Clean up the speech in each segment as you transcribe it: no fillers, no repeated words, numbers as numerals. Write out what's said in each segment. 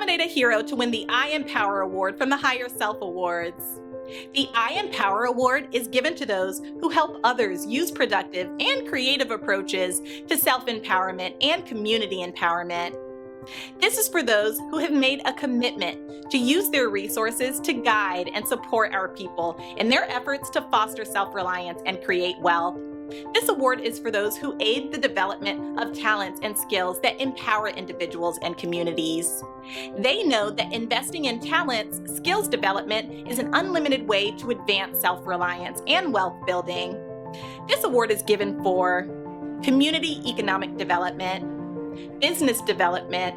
Nominate a hero to win the I Empower Award from the HigherSelf Awards. The I Empower Award is given to those who help others use productive and creative approaches to self-empowerment and community empowerment. This is for those who have made a commitment to use their resources to guide and support our people in their efforts to foster self-reliance and create wealth. This award is for those who aid the development of talents and skills that empower individuals and communities. They know that investing in talents, skills development is an unlimited way to advance self-reliance and wealth building. This award is given for community economic development, business development,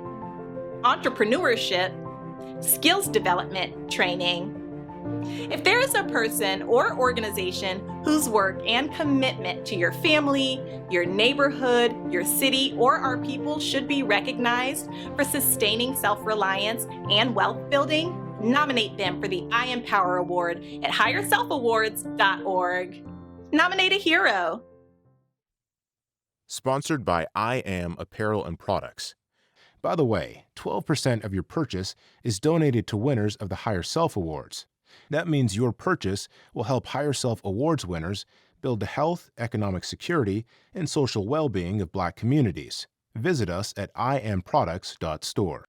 entrepreneurship, skills development training. If there is a person or organization whose work and commitment to your family, your neighborhood, your city, or our people should be recognized for sustaining self-reliance and wealth building, nominate them for the I Empower Award at HigherSelfAwards.org. Nominate a hero. Sponsored by I Am Apparel and Products. By the way, 12% of your purchase is donated to winners of the HigherSelf Awards. That means your purchase will help HigherSelf Awards winners build the health, economic security, and social well-being of Black communities. Visit us at iamproducts.store.